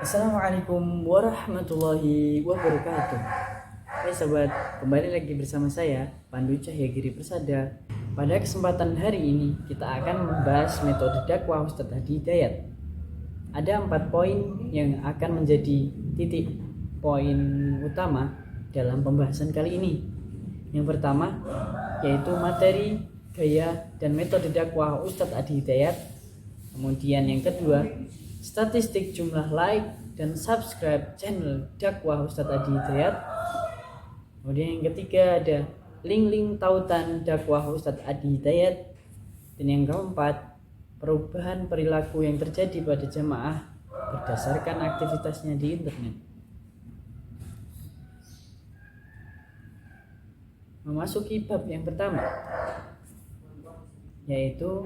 Assalamualaikum warahmatullahi wabarakatuh. Hai sobat, kembali lagi bersama saya Pandu Cahyagiri Persada. Pada kesempatan hari ini kita akan membahas metode dakwah Ustadz Hadi Hidayat. Ada 4 poin yang akan menjadi titik poin utama dalam pembahasan kali ini. Yang pertama yaitu materi, gaya, dan metode dakwah Ustadz Hadi Hidayat. Kemudian yang kedua, statistik jumlah like dan subscribe channel dakwah Ustadz Hadi Hidayat. Kemudian yang ketiga ada link-link tautan dakwah Ustadz Hadi Hidayat. Dan yang keempat, perubahan perilaku yang terjadi pada jamaah berdasarkan aktivitasnya di internet. Memasuki bab yang pertama, yaitu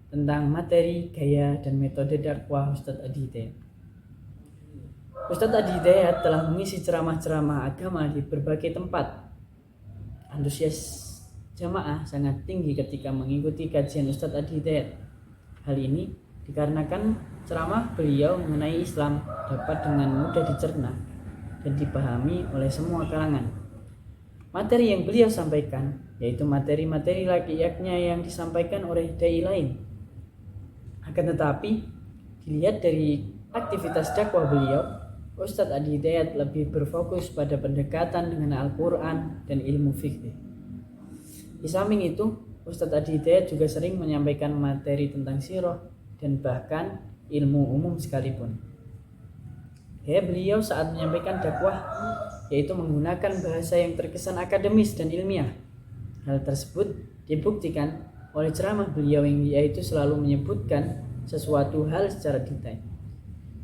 tentang materi, gaya, dan metode dakwah Ustadz Hadi Hidayat. Ustadz Hadi Hidayat telah mengisi ceramah-ceramah agama di berbagai tempat. Antusias jamaah sangat tinggi ketika mengikuti kajian Ustadz Hadi Hidayat. Hal ini dikarenakan ceramah beliau mengenai Islam dapat dengan mudah dicerna dan dipahami oleh semua kalangan. Materi yang beliau sampaikan yaitu materi-materi layaknya yang disampaikan oleh dai lain. Akan tetapi, dilihat dari aktivitas dakwah beliau, Ustadz Hadi Hidayat lebih berfokus pada pendekatan dengan Al-Quran dan ilmu fikih. Di samping itu, Ustadz Hadi Hidayat juga sering menyampaikan materi tentang sirah dan bahkan ilmu umum sekalipun. Gaya beliau saat menyampaikan dakwah yaitu menggunakan bahasa yang terkesan akademis dan ilmiah. Hal tersebut dibuktikan oleh ceramah beliau yang yaitu selalu menyebutkan sesuatu hal secara detail.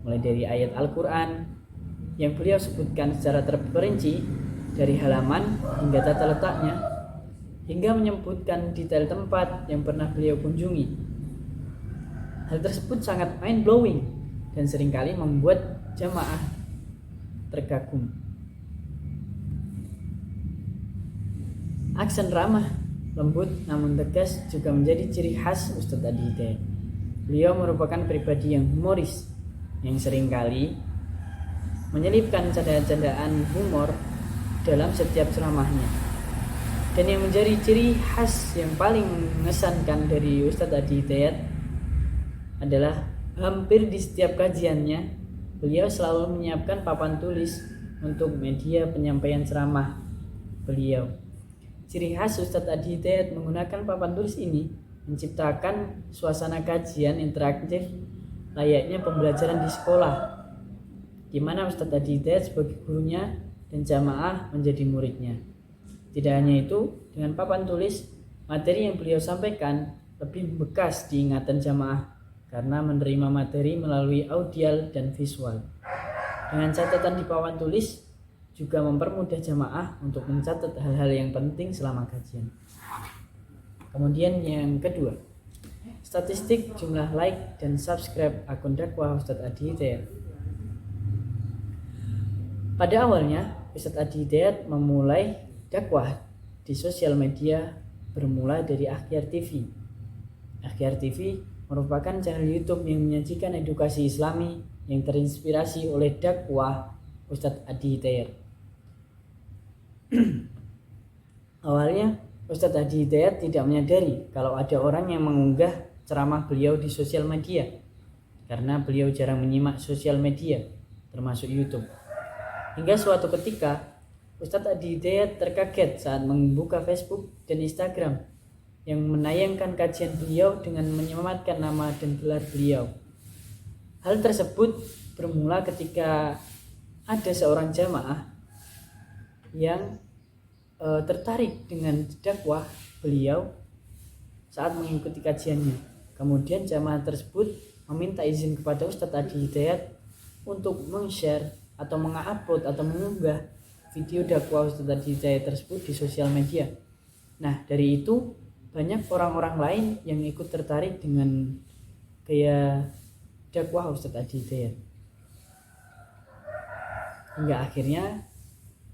Mulai dari ayat Al-Quran yang beliau sebutkan secara terperinci dari halaman hingga tata letaknya, hingga menyebutkan detail tempat yang pernah beliau kunjungi. Hal tersebut sangat mind-blowing dan seringkali membuat jamaah terkagum. Aksen ramah, lembut namun tegas juga menjadi ciri khas Ustadz Hadi Hidayat. Beliau merupakan pribadi yang humoris, yang seringkali menyelipkan candaan-candaan humor dalam setiap ceramahnya. Dan yang menjadi ciri khas yang paling mengesankan dari Ustadz Hadi Hidayat adalah hampir di setiap kajiannya, beliau selalu menyiapkan papan tulis untuk media penyampaian ceramah beliau. Ciri khas Ustadz Hadi Hidayat menggunakan papan tulis ini menciptakan suasana kajian interaktif layaknya pembelajaran di sekolah, di mana Ustadz Hadi Hidayat sebagai gurunya dan jamaah menjadi muridnya. Tidak hanya itu, dengan papan tulis, materi yang beliau sampaikan lebih membekas di ingatan jamaah karena menerima materi melalui audial dan visual. Dengan catatan di papan tulis juga mempermudah jamaah untuk mencatat hal-hal yang penting selama kajian. Kemudian yang kedua, statistik jumlah like dan subscribe akun dakwah Ustadz Hadi Hidayat. Pada awalnya, Ustadz Hadi Hidayat memulai dakwah di sosial media bermula dari Akhyar TV. Akhyar TV merupakan channel YouTube yang menyajikan edukasi Islami yang terinspirasi oleh dakwah Ustadz Hadi Hidayat. Awalnya, Ustadz Hadi Hidayat tidak menyadari kalau ada orang yang mengunggah ceramah beliau di sosial media karena beliau jarang menyimak sosial media, termasuk YouTube. Hingga suatu ketika, Ustadz Hadi Hidayat terkaget saat membuka Facebook dan Instagram yang menayangkan kajian beliau dengan menyematkan nama dan gelar beliau. Hal tersebut bermula ketika ada seorang jamaah yang tertarik dengan dakwah beliau saat mengikuti kajiannya. Kemudian jamaah tersebut meminta izin kepada Ustadz Hadi Hidayat untuk meng-share atau meng-upload atau mengunggah video dakwah Ustadz Hadi Hidayat tersebut di sosial media. Nah, dari itu banyak orang-orang lain yang ikut tertarik dengan gaya dakwah Ustadz Hadi Hidayat. Hingga akhirnya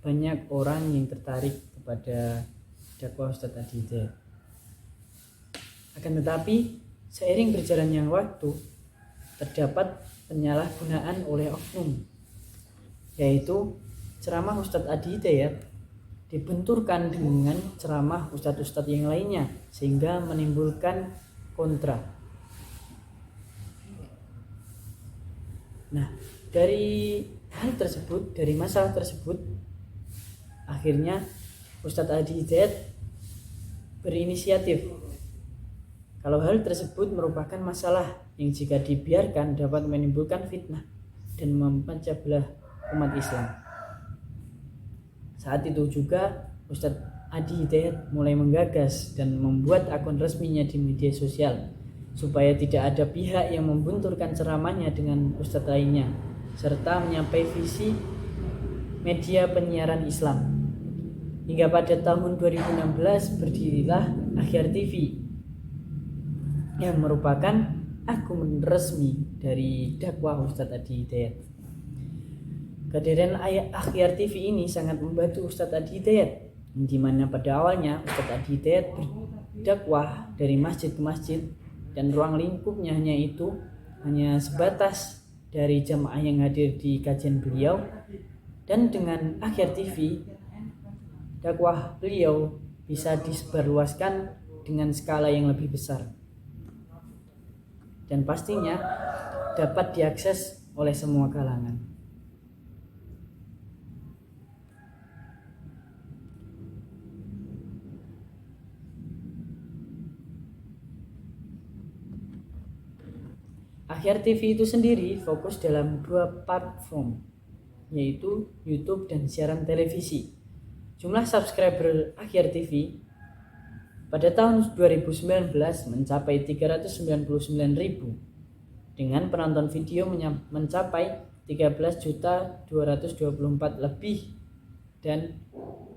banyak orang yang tertarik kepada dakwah Ustadz Hadi Hidayat. Akan tetapi, seiring berjalannya waktu, terdapat penyalahgunaan oleh oknum, yaitu ceramah Ustadz Adi Hidayat dibenturkan dengan ceramah ustadz-ustadz yang lainnya sehingga menimbulkan kontra. Nah, dari hal tersebut, dari masalah tersebut, akhirnya Ustadz Adi Hidayat berinisiatif kalau hal tersebut merupakan masalah yang jika dibiarkan dapat menimbulkan fitnah dan memecah belah umat Islam. Saat itu juga Ustadz Adi Hidayat mulai menggagas dan membuat akun resminya di media sosial supaya tidak ada pihak yang membenturkan ceramahnya dengan ustadz lainnya, serta menyampaikan visi media penyiaran Islam. Hingga pada tahun 2016 berdirilah Akhyar TV yang merupakan akun resmi dari dakwah Ustadz Adi Hidayat. Kehadiran Akhyar TV ini sangat membantu Ustadz Adi Hidayat, di mana pada awalnya Ustadz Adi Hidayat berdakwah dari masjid ke masjid dan ruang lingkupnya hanya sebatas dari jamaah yang hadir di kajian beliau. Dan dengan Akhyar TV, dakwah beliau bisa disebarluaskan dengan skala yang lebih besar dan pastinya dapat diakses oleh semua kalangan. Akhyar TV itu sendiri fokus dalam dua platform, yaitu YouTube dan siaran televisi. Jumlah subscriber Akhyar TV pada tahun 2019 mencapai 399.000 dengan penonton video mencapai 13.224 lebih dan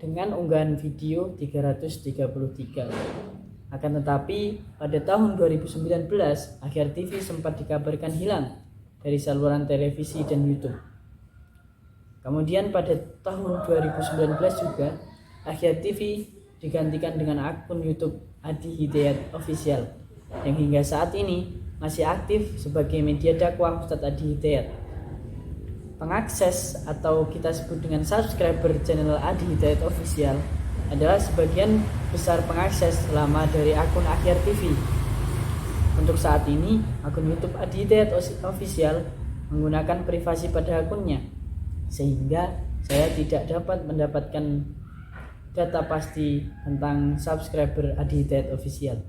dengan unggahan video 333. Akan tetapi pada tahun 2019 Akhyar TV sempat dikabarkan hilang dari saluran televisi dan YouTube. Kemudian pada tahun 2019 juga Akhyar TV digantikan dengan akun YouTube Adi Hidayat Official yang hingga saat ini masih aktif sebagai media dakwah Ustadz Adi Hidayat. Pengakses atau kita sebut dengan subscriber channel Adi Hidayat Official adalah sebagian besar pengakses lama dari akun Akhyar TV. Untuk saat ini, akun YouTube Adi Hidayat Official menggunakan privasi pada akunnya, sehingga saya tidak dapat mendapatkan data pasti tentang subscriber Adi Hidayat Official.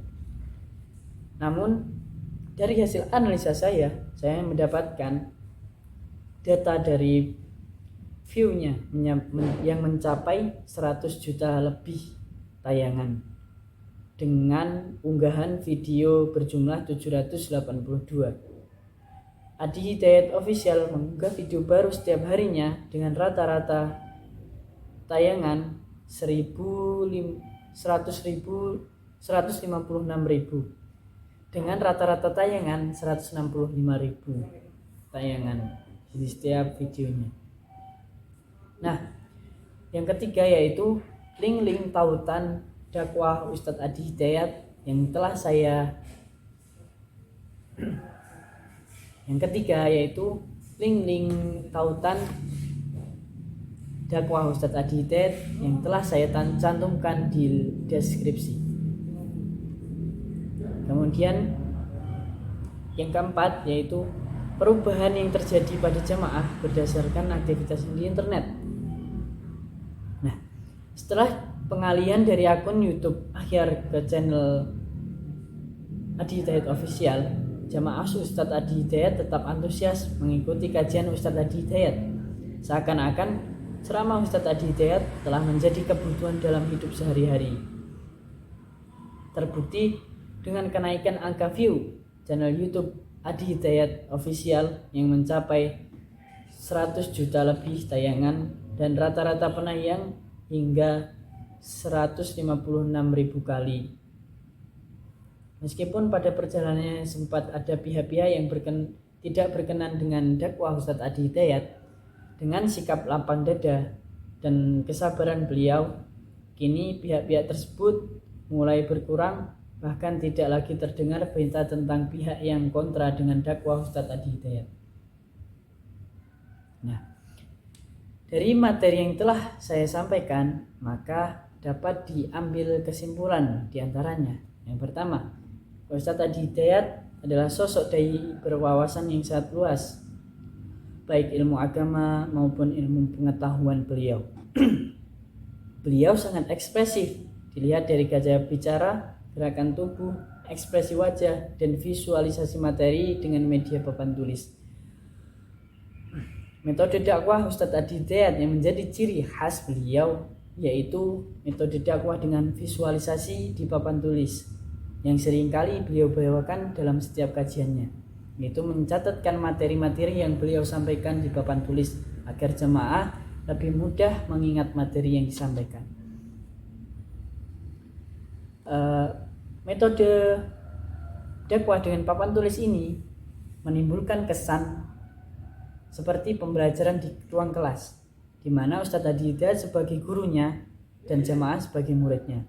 Namun, dari hasil analisa saya mendapatkan data dari view-nya yang mencapai 100 juta lebih tayangan dengan unggahan video berjumlah 782. Adi Hidayat Official mengunggah video baru setiap harinya dengan rata-rata tayangan 156.000 dengan rata-rata tayangan 165.000 tayangan di setiap videonya. Nah, yang ketiga yaitu link-link tautan dakwah Ustadz Adi Hidayat yang telah saya yang ketiga yaitu link-link tautan dakwah Ustadz Adi Hidayat yang telah saya cantumkan di deskripsi. Kemudian yang keempat yaitu perubahan yang terjadi pada jamaah berdasarkan aktivitas di internet. Nah, setelah pengalihan dari akun YouTube Akhyar ke channel Adi Hidayat Official, jamaah Ustadz Adi Hidayat tetap antusias mengikuti kajian Ustadz Adi Hidayat. Seakan-akan ceramah Ustadz Adi Hidayat telah menjadi kebutuhan dalam hidup sehari-hari. Terbukti dengan kenaikan angka view channel YouTube Adi Hidayat Official yang mencapai 100 juta lebih tayangan dan rata-rata penayang hingga 156.000 kali. Meskipun pada perjalanannya sempat ada pihak-pihak yang tidak berkenan dengan dakwah Ustadz Adi Hidayat, dengan sikap lapang dada dan kesabaran beliau, kini pihak-pihak tersebut mulai berkurang Bahkan tidak lagi terdengar berita tentang pihak yang kontra dengan dakwah Ustadz Adi Hidayat. Nah, dari materi yang telah saya sampaikan, maka dapat diambil kesimpulan diantaranya. Yang pertama, Ustadz Adi Hidayat adalah sosok dai berwawasan yang sangat luas, baik ilmu agama maupun ilmu pengetahuan beliau. Beliau sangat ekspresif, dilihat dari gaya bicara, gerakan tubuh, ekspresi wajah, dan visualisasi materi dengan media papan tulis. Metode dakwah Ustadz Adi Hidayat yang menjadi ciri khas beliau yaitu metode dakwah dengan visualisasi di papan tulis yang seringkali beliau bawakan dalam setiap kajiannya, yaitu mencatatkan materi-materi yang beliau sampaikan di papan tulis agar jemaah lebih mudah mengingat materi yang disampaikan. Metode dakwah dengan papan tulis ini menimbulkan kesan seperti pembelajaran di ruang kelas, di mana Ustadz Adi Hidayat sebagai gurunya dan jamaah sebagai muridnya.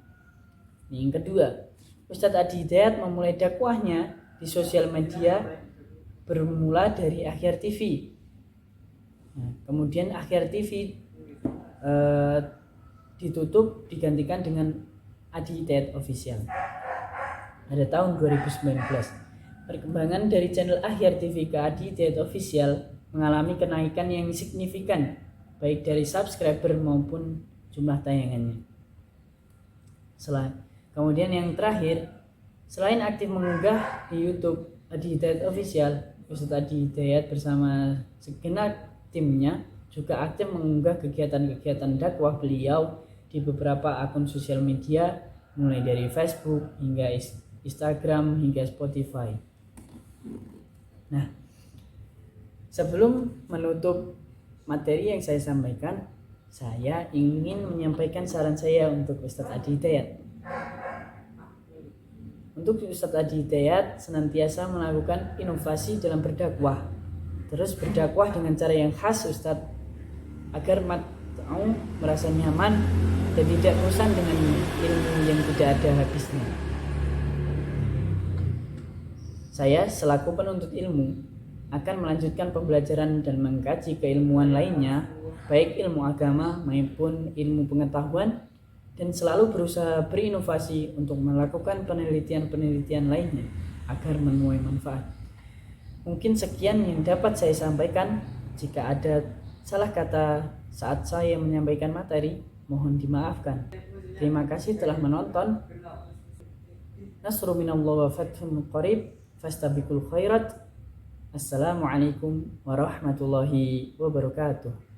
Yang kedua, Ustadz Adi Hidayat memulai dakwahnya di sosial media bermula dari Akhyar TV. Nah, kemudian Akhyar TV ditutup digantikan dengan Adi Hidayat Official pada tahun 2019. Perkembangan dari channel Akhyar TV ke Adi Hidayat Official mengalami kenaikan yang signifikan baik dari subscriber maupun jumlah tayangannya. Kemudian yang terakhir, selain aktif mengunggah di YouTube Adi Hidayat Official, Ustadz Adi Hidayat bersama segenap timnya juga aktif mengunggah kegiatan-kegiatan dakwah beliau di beberapa akun sosial media, mulai dari Facebook hingga Instagram hingga Spotify. Nah, sebelum menutup materi yang saya sampaikan, saya ingin menyampaikan saran saya untuk Ustadz Adi Hidayat. Untuk Ustadz Adi Hidayat senantiasa melakukan inovasi dalam berdakwah, terus berdakwah dengan cara yang khas Ustadz, agar mau merasa nyaman dan tidak bosan dengan ilmu yang tidak ada habisnya. Saya selaku penuntut ilmu akan melanjutkan pembelajaran dan mengkaji keilmuan lainnya, baik ilmu agama maupun ilmu pengetahuan, dan selalu berusaha berinovasi untuk melakukan penelitian-penelitian lainnya agar menuai manfaat. Mungkin sekian yang dapat saya sampaikan. Jika ada salah kata saat saya menyampaikan materi, mohon dimaafkan. Terima kasih telah menonton. Nasru minallah wa fathun qarib, fastabiqul khairat. Assalamualaikum warahmatullahi wabarakatuh.